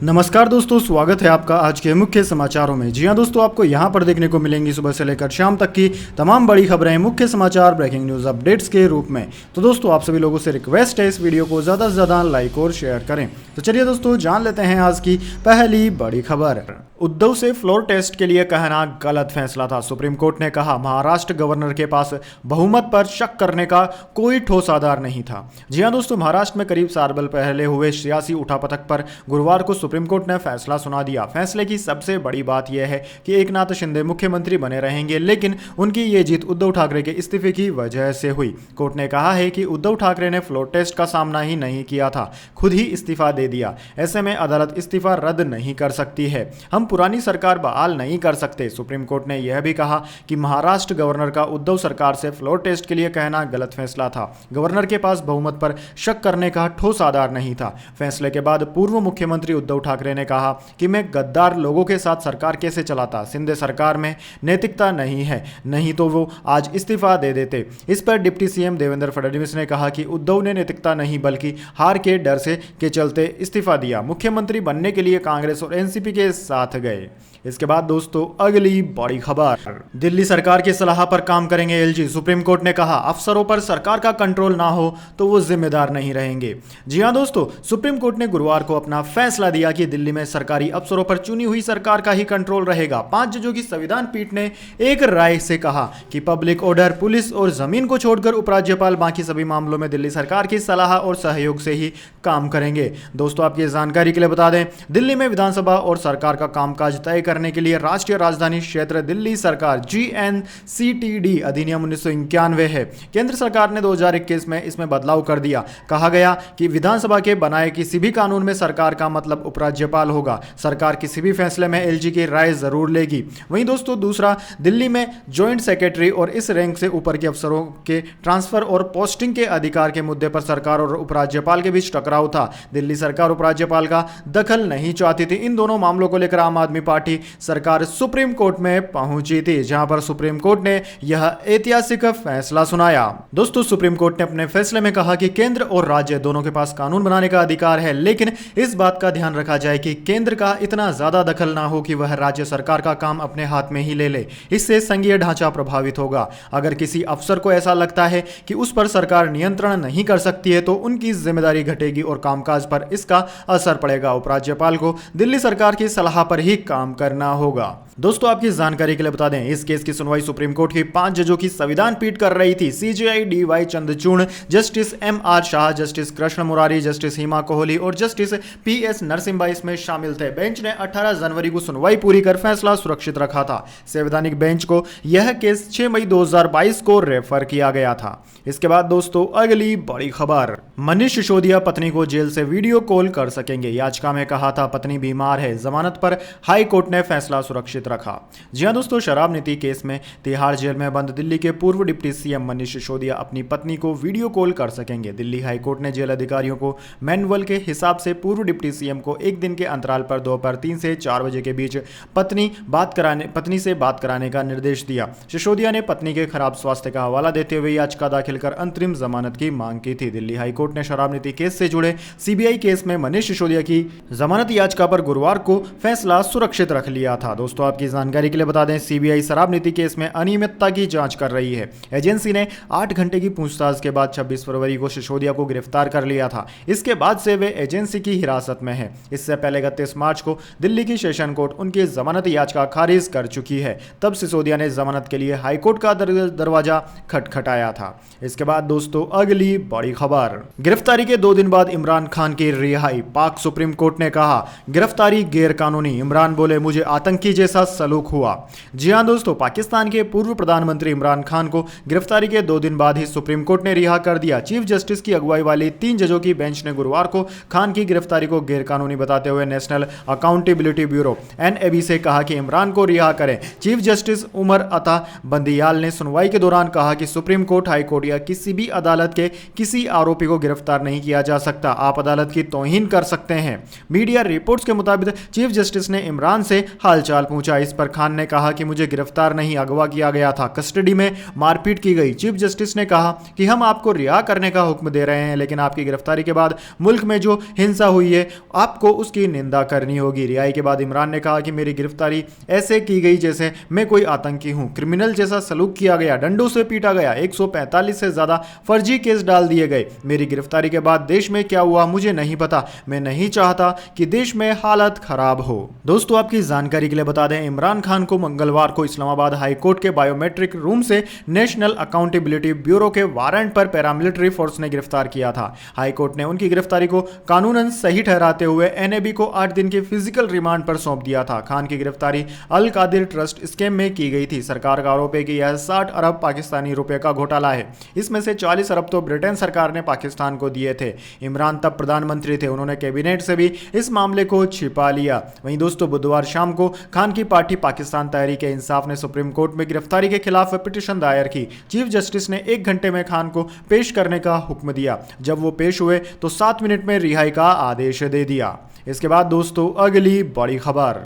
नमस्कार दोस्तों, स्वागत है आपका आज के मुख्य समाचारों में। जी हां दोस्तों, आपको यहां पर देखने को मिलेंगी सुबह से लेकर शाम तक की तमाम बड़ी खबरें, मुख्य समाचार, ब्रेकिंग न्यूज़ अपडेट्स के रूप में। तो दोस्तों, आप सभी लोगों से रिक्वेस्ट है इस वीडियो को ज़्यादा से ज़्यादा लाइक और शेयर करें। तो चलिए दोस्तों, जान लेते हैं आज की पहली बड़ी खबर। उद्धव से फ्लोर टेस्ट के लिए कहना गलत फैसला था। सुप्रीम कोर्ट ने कहा महाराष्ट्र गवर्नर के पास बहुमत पर शक करने का कोई ठोस आधार नहीं था। जी हां दोस्तों, महाराष्ट्र में करीब 4 साल पहले हुए सियासी उठापटक पर गुरुवार को सुप्रीम कोर्ट ने फैसला सुना दिया। फैसले की सबसे बड़ी बात यह है कि एकनाथ शिंदे मुख्यमंत्री बने रहेंगे, लेकिन उनकी ये जीत उद्धव ठाकरे के इस्तीफे की वजह से हुई। कोर्ट ने कहा है कि उद्धव ठाकरे ने फ्लोर टेस्ट का सामना ही नहीं किया था, खुद ही इस्तीफा दे दिया। ऐसे में अदालत इस्तीफा रद्द नहीं कर सकती है। हम पुरानी सरकार बहाल नहीं कर सकते। सुप्रीम कोर्ट ने यह भी कहा कि महाराष्ट्र गवर्नर का उद्धव सरकार से फ्लोर टेस्ट के लिए कहना गलत फैसला था। गवर्नर के पास बहुमत पर शक करने का ठोस आधार नहीं था। फैसले के बाद पूर्व मुख्यमंत्री उद्धव ठाकरे ने कहा कि मैं गद्दार लोगों के साथ सरकार कैसे चलाता। शिंदे सरकार में नैतिकता नहीं है, नहीं तो वो आज इस्तीफा दे देते। इस पर डिप्टी सीएम देवेंद्र फडणवीस ने कहा कि उद्धव ने नैतिकता नहीं बल्कि हार के डर से के चलते इस्तीफा दिया। मुख्यमंत्री बनने के लिए कांग्रेस और एनसीपी के साथ गए। इसके बाद दोस्तों, अगली बड़ी खबर। दिल्ली सरकार की सलाह पर काम करेंगे एलजी। सुप्रीम कोर्ट ने कहा अफसरों पर सरकार का कंट्रोल ना हो तो वो जिम्मेदार नहीं रहेंगे। जी हां दोस्तों, सुप्रीम कोर्ट ने गुरुवार को अपना फैसला दिया कि दिल्ली में सरकारी अफसरों पर चुनी हुई सरकार का ही कंट्रोल रहेगा। 5 जजों की संविधान पीठ ने एक राय से कहा कि पब्लिक ऑर्डर, पुलिस और जमीन को छोड़कर उपराज्यपाल बाकी सभी मामलों में दिल्ली सरकार की सलाह और सहयोग से ही काम करेंगे। दोस्तों, आपकी जानकारी के लिए बता दें, दिल्ली में विधानसभा और सरकार का कामकाज तय करने के लिए राष्ट्रीय राजधानी क्षेत्र दिल्ली सरकार GNCTD अधिनियम 1991 है। केंद्र सरकार ने 2021 में इसमें बदलाव कर दिया। कहा गया कि विधानसभा के बनाए किसी भी कानून में सरकार का मतलब उपराज्यपाल होगा। सरकार किसी भी फैसले में एलजी की राय जरूर लेगी। वहीं दोस्तों, दूसरा, दिल्ली में ज्वाइंट सेक्रेटरी और इस रैंक से ऊपर के अफसरों के ट्रांसफर और पोस्टिंग के अधिकार के मुद्दे पर सरकार और उपराज्यपाल के बीच टकराव था। दिल्ली सरकार उपराज्यपाल का दखल नहीं चाहती थी। इन दोनों मामलों को लेकर आम आदमी पार्टी सरकार सुप्रीम कोर्ट में पहुंची थी, जहां पर सुप्रीम कोर्ट ने यह ऐतिहासिक फैसला सुनाया। दोस्तों, सुप्रीम कोर्ट ने अपने फैसले में कहा कि केंद्र और राज्य दोनों के पास कानून बनाने का अधिकार है, लेकिन इस बात का ध्यान रखा जाए कि केंद्र का इतना ज्यादा दखल ना हो कि वह राज्य सरकार का काम अपने हाथ में ही ले ले। इससे संघीय ढांचा प्रभावित होगा। अगर किसी अफसर को ऐसा लगता है कि उस पर सरकार नियंत्रण नहीं कर सकती है तो उनकी जिम्मेदारी घटेगी और कामकाज पर इसका असर पड़ेगा। उपराज्यपाल को दिल्ली सरकार की सलाह पर ही काम करना होगा। दोस्तों, आपकी जानकारी के लिए बता दें, इस केस की सुनवाई सुप्रीम कोर्ट की 5 जजों की संविधान पीठ कर रही थी। CJI DY Chandrachud, justice MR Shah, justice Krishna Murari, justice Hima Kohli और जस्टिस PS नरसिम्हा इसमें शामिल थे। बेंच ने 18 जनवरी को सुनवाई पूरी कर फैसला सुरक्षित रखा था। संवैधानिक बेंच को यह केस 6 मई 2022 को रेफर किया गया था। इसके बाद दोस्तों, अगली बड़ी खबर। मनीष सिसोदिया पत्नी को जेल से वीडियो कॉल कर सकेंगे। याचिका में कहा था पत्नी बीमार है। जमानत पर हाई कोर्ट ने फैसला सुरक्षित रखा। जी हां दोस्तों, शराब नीति केस में तिहाड़ जेल में बंद दिल्ली के पूर्व डिप्टी सीएम मनीष सिसोदिया अपनी पत्नी को वीडियो कॉल कर सकेंगे। दिल्ली हाई कोर्ट ने जेल अधिकारियों को मैनुअल के हिसाब से पूर्व डिप्टी सीएम को एक दिन के अंतराल पर दोपहर 3 से 4 बजे के बीच पत्नी से बात कराने का निर्देश दिया। सिसोदिया ने पत्नी के खराब स्वास्थ्य का हवाला देते हुए याचिका दाखिल कर अंतरिम जमानत की मांग की थी। दिल्ली हाई कोर्ट ने शराब नीति केस से जुड़े CBI केस में मनीष सिसोदिया की जमानत याचिका पर गुरुवार को फैसला सुरक्षित रख लिया था। दोस्तों, आपकी जानकारी के लिए बता दें, CBI शराब नीति केस में अनियमितता की जांच कर रही है। एजेंसी ने 8 घंटे की पूछताछ के बाद 26 फरवरी को सिसोदिया को गिरफ्तार कर लिया था। इसके बाद से वे एजेंसी की हिरासत में है। इससे पहले 31 मार्च को दिल्ली की सेशन कोर्ट उनकी जमानत याचिका खारिज कर चुकी है। तब सिसोदिया ने जमानत के लिए हाईकोर्ट का दरवाजा खटखटाया था। इसके बाद दोस्तों, अगली बड़ी खबर। गिरफ्तारी के 2 दिन बाद इमरान खान की रिहाई। पाक सुप्रीम कोर्ट ने कहा गिरफ्तारी गैर कानूनी। इमरान बोले मुझे आतंकी जैसा सलूक हुआ। जी हां दोस्तों, पाकिस्तान के पूर्व प्रधानमंत्री इमरान खान को गिरफ्तारी के 2 दिन बाद ही सुप्रीम कोर्ट ने रिहा कर दिया। चीफ जस्टिस की अगुवाई वाली 3 जजों की बेंच ने गुरुवार को खान की गिरफ्तारी को गैरकानूनी बताते हुए नेशनल अकाउंटेबिलिटी ब्यूरो NAB से कहा कि इमरान को रिहा करें। चीफ जस्टिस उमर अता बंदियाल ने सुनवाई के दौरान कहा कि सुप्रीम कोर्ट, हाई कोर्ट या किसी भी अदालत के किसी आरोपी को गिरफ्तार नहीं किया जा सकता। आप अदालत की तौहीन कर सकते हैं। मीडिया रिपोर्ट्स के मुताबिक चीफ जस्टिस ने इमरान से हालचाल पूछा। इस पर खान ने कहा कि मुझे गिरफ्तार नहीं, अगवा किया गया था, कस्टडी में मारपीट की गई। चीफ जस्टिस ने कहा कि हम आपको रिहा करने का हुक्म दे रहे हैं, लेकिन आपकी गिरफ्तारी के बाद मुल्क में जो हिंसा हुई है आपको उसकी निंदा करनी होगी। रिहाई के बाद इमरान ने कहा कि मेरी गिरफ्तारी ऐसे की गई जैसे मैं कोई आतंकी हूं, क्रिमिनल जैसा सलूक किया गया, डंडों से पीटा गया, 145 से ज्यादा फर्जी केस डाल दिए गए। मेरी गिरफ्तारी के बाद देश में क्या हुआ मुझे नहीं पता। मैं नहीं चाहता कि देश में हालत खराब हो। दोस्तों आपकी जानकारी के लिए बता दें, इमरान खान को मंगलवार को इस्लामाबाद हाई कोर्ट के बायोमेट्रिक रूम से नेशनल अकाउंटेबिलिटी ब्यूरो के वारंट पर पैरामिलिट्री फोर्स ने गिरफ्तार किया था। हाई कोर्ट ने उनकी गिरफ्तारी को कानूनन सही ठहराते हुए एनएबी को 8 दिन के फिजिकल रिमांड पर सौंप दिया था। खान की गिरफ्तारी अल कादिर ट्रस्ट स्कैम में की गई थी। सरकार का आरोप है कि यह 60 अरब पाकिस्तानी रुपए का घोटाला है। इसमें से 40 अरब तो ब्रिटेन सरकार ने पाकिस्तान को दिए थे। इमरान तब प्रधानमंत्री थे, उन्होंने कैबिनेट से भी इस मामले को छिपा लिया। वहीं दोस्तों बुधवार शाम को खान की पार्टी पाकिस्तान तहरीक इंसाफ ने सुप्रीम कोर्ट में गिरफ्तारी के खिलाफ पिटीशन दायर की। चीफ जस्टिस ने 1 घंटे में खान को पेश करने का हुक्म दिया। जब वो पेश हुए तो 7 मिनट में रिहाई का आदेश दे दिया। इसके बाद दोस्तों अगली बड़ी खबर।